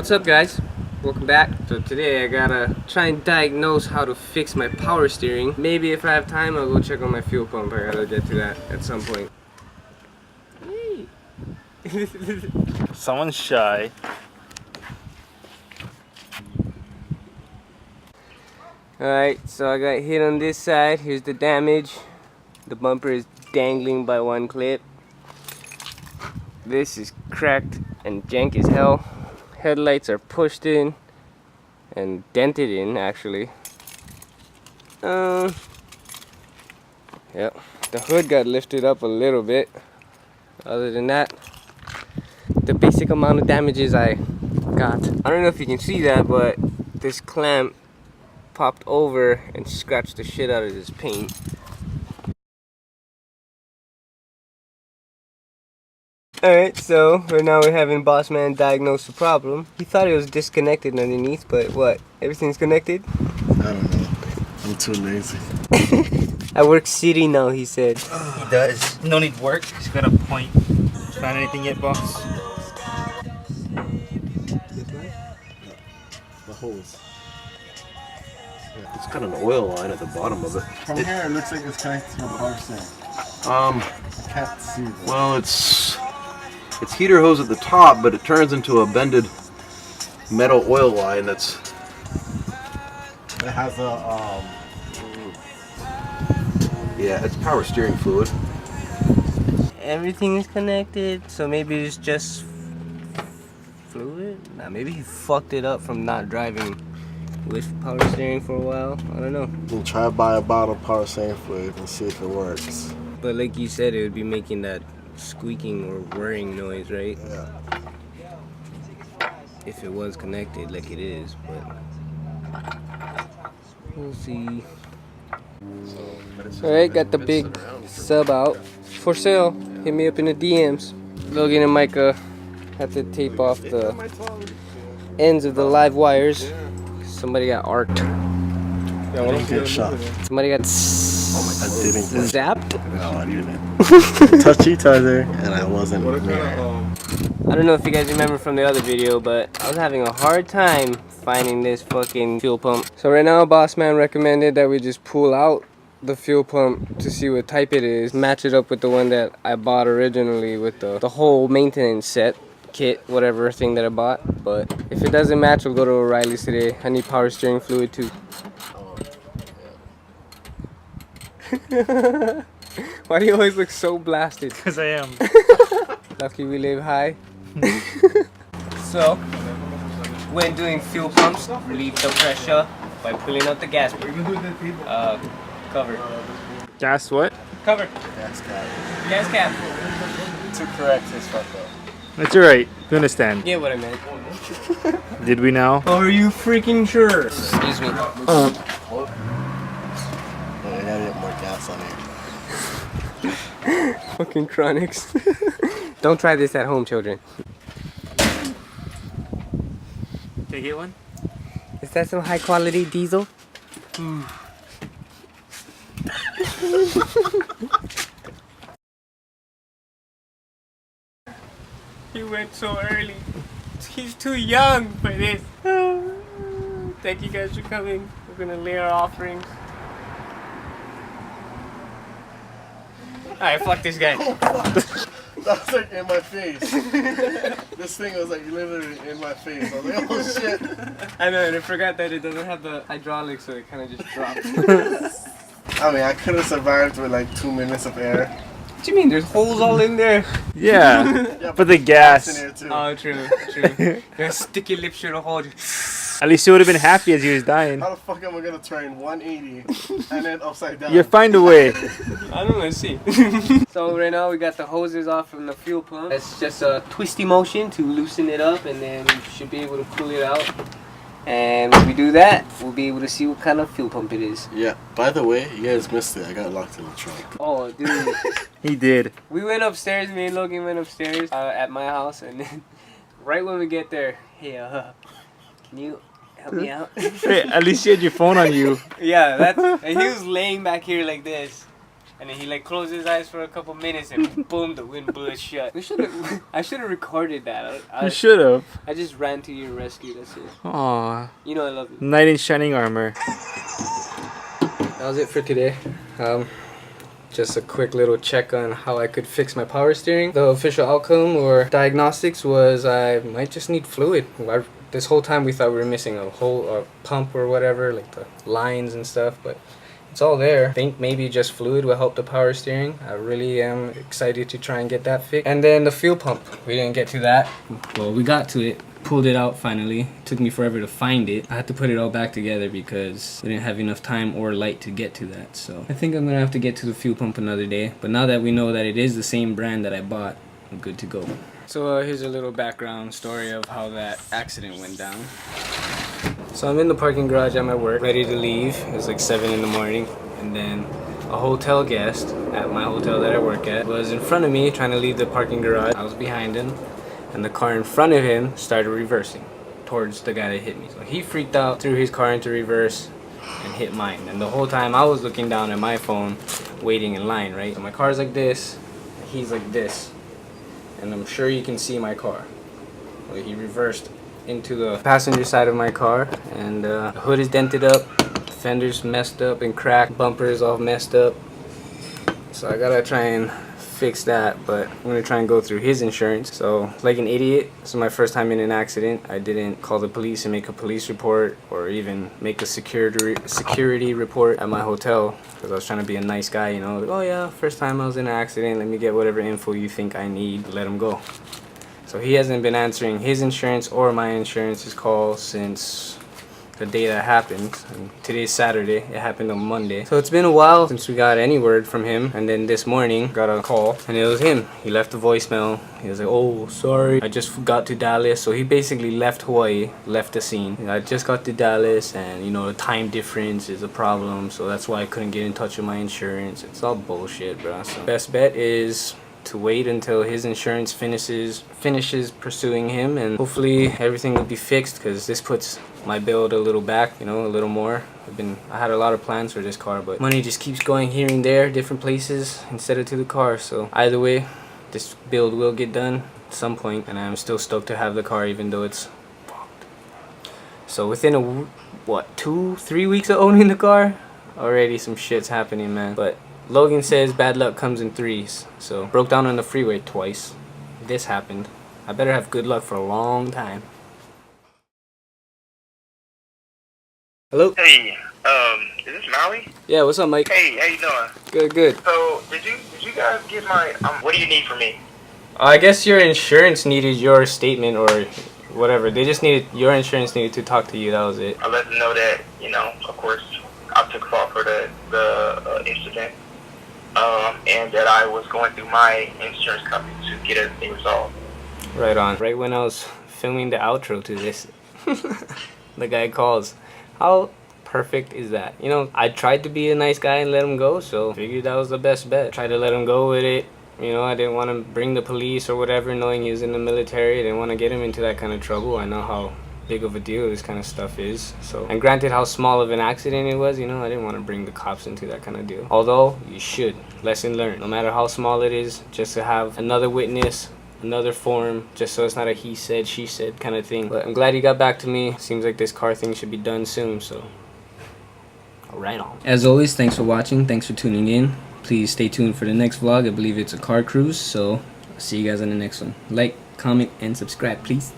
What's up, guys? Welcome back. So today I gotta try and diagnose how to fix my power steering. Maybe if I have time I'll go check on my fuel pump. I gotta get to that at some point. Someone's shy. Alright, so I got hit on this side. Here's the damage. The bumper is dangling by one clip. This is cracked and jank as hell. Headlights are pushed in and dented in, actually. Yep, the hood got lifted up a little bit. Other than that, the basic amount of damages I got. I don't know if you can see that, but this clamp popped over and scratched the shit out of this paint. Alright, so right now we're having Boss Man diagnose the problem. He thought it was disconnected underneath, but what? Everything's connected? I don't know. I'm too lazy. I work city now, he said. He does. No need work. He's got a point. Found anything yet, boss? The hose. Yeah, it's got an oil line at the bottom of it. From here, it looks like it's connected to a PowerSteering. I can't see this. Well, it's heater hose at the top, but it turns into a bended metal oil line that's. It has a Yeah, it's power steering fluid. Everything is connected, so maybe it's just fluid? Nah, maybe he fucked it up from not driving with power steering for a while. I don't know. We'll try to buy a bottle of PowerSteering fluid and see if it works. But like you said, it would be making that squeaking or whirring noise, right? Yeah. If it was connected like it is, but we'll see. Alright, got the big sub out for sale. Hit me up in the DMs. Logan and Micah have to tape off the ends of the live wires. Somebody got arced. I didn't get shot. Somebody got I didn't get zapped. No, I didn't. Touch each other, and I wasn't near. I don't know if you guys remember from the other video, but I was having a hard time finding this fucking fuel pump. So right now, Boss Man recommended that we just pull out the fuel pump to see what type it is, match it up with the one that I bought originally with the whole maintenance set, kit, whatever thing that I bought. But if it doesn't match, we'll go to O'Reilly's today. I need power steering fluid too. Why do you always look so blasted? Because I am. Lucky we live high. So, when doing fuel pumps, relieve the pressure by pulling out the gas cover. Gas what? Cover. Gas cap. Gas cap. To correct his fuck up. That's alright. We understand. Get what I meant. Did we now? Are you freaking sure? Excuse me. Oh, I gotta get more gas on here. Fucking chronics. Don't try this at home, children. Can I get one? Is that some high quality diesel? He went so early. He's too young for this. Thank you guys for coming. We're gonna lay our offerings. Alright, fuck this guy. That was like in my face. This thing was like literally in my face. I was like, oh shit. I know, and I forgot that it doesn't have the hydraulics, so it kind of just dropped. I mean, I could have survived with like 2 minutes of air. What do you mean? There's holes all in there. Yeah. But the gas. In here too. Oh, true, true. Your sticky lips should have hold. At least you would have been happy as he was dying. How the fuck am I gonna turn 180 and then upside down? You'll find a way. I don't know, let's see. So right now we got the hoses off from the fuel pump. It's just a twisty motion to loosen it up, and then we should be able to pull it out. And when we do that, we'll be able to see what kind of fuel pump it is. Yeah, by the way, you guys missed it. I got locked in the trunk. Oh, dude. He did. We went upstairs, me and Logan went upstairs at my house, and then right when we get there, hey, can you help me out? Hey, at least you had your phone on you. Yeah, and he was laying back here like this. And then he like closed his eyes for a couple minutes and boom, the wind blew it shut. I should have recorded that. You should have. I just ran to your rescue, that's it. Aw. You know I love you. Knight in shining armor. That was it for today. Just a quick little check on how I could fix my power steering. The official outcome or diagnostics was I might just need fluid. This whole time we thought we were missing a whole pump or whatever, like the lines and stuff, but it's all there. I think maybe just fluid will help the power steering. I really am excited to try and get that fixed. And then the fuel pump, we didn't get to that. Well, we got to it. Pulled it out finally. It took me forever to find it. I had to put it all back together because we didn't have enough time or light to get to that. So I think I'm gonna have to get to the fuel pump another day. But now that we know that it is the same brand that I bought, I'm good to go. So here's a little background story of how that accident went down. So I'm in the parking garage at my work, ready to leave. It's like 7 in the morning, and then a hotel guest at my hotel that I work at was in front of me trying to leave the parking garage. I was behind him, and the car in front of him started reversing towards the guy that hit me. So he freaked out, threw his car into reverse, and hit mine. And the whole time I was looking down at my phone, waiting in line, right? So my car's like this, he's like this, and I'm sure you can see my car. Well, he reversed into the passenger side of my car, and the hood is dented up, fenders messed up and cracked, bumpers all messed up. So I gotta try and fix that, but I'm gonna try and go through his insurance. So like an idiot, this is my first time in an accident. I didn't call the police and make a police report or even make a security report at my hotel because I was trying to be a nice guy, you know, like, oh yeah, first time I was in an accident, let me get whatever info you think I need, let him go. So he hasn't been answering his insurance or my insurance's call since the day that happened. And today's Saturday, it happened on Monday. So it's been a while since we got any word from him, and then this morning got a call and it was him. He left a voicemail. He was like, oh sorry, I just got to Dallas. So he basically left Hawaii, left the scene. I just got to Dallas, and you know the time difference is a problem, so that's why I couldn't get in touch with my insurance. It's all bullshit, bro. So best bet is to wait until his insurance finishes pursuing him, and hopefully everything will be fixed, because this puts my build a little back, you know, a little more. I had a lot of plans for this car, but money just keeps going here and there, different places instead of to the car. So either way, this build will get done at some point, and I'm still stoked to have the car even though it's fucked. So within what, 2-3 weeks of owning the car, already some shit's happening, man. But Logan says bad luck comes in threes. So broke down on the freeway twice. This happened. I better have good luck for a long time. Hello? Hey, is this Maui? Yeah, what's up, Mike? Hey, how you doing? Good, good. So, did you guys get my, what do you need from me? I guess your insurance needed your statement or whatever. They just needed, your insurance needed to talk to you, that was it. I let them know that, you know, of course, I took fault for the incident, and that I was going through my insurance company to get everything resolved. Right on. Right when I was filming the outro to this, the guy calls. How perfect is that? You know, I tried to be a nice guy and let him go, so figured that was the best bet. Tried to let him go with it. You know, I didn't want to bring the police or whatever, knowing he was in the military. I didn't want to get him into that kind of trouble. I know how big of a deal this kind of stuff is. So, and granted how small of an accident it was, you know, I didn't want to bring the cops into that kind of deal. Although, you should. Lesson learned. No matter how small it is, just to have another witness, another form, just so it's not a he said, she said kind of thing. But I'm glad he got back to me. Seems like this car thing should be done soon, so right on. As always, thanks for watching. Thanks for tuning in. Please stay tuned for the next vlog. I believe it's a car cruise, so I'll see you guys on the next one. Like, comment, and subscribe, please.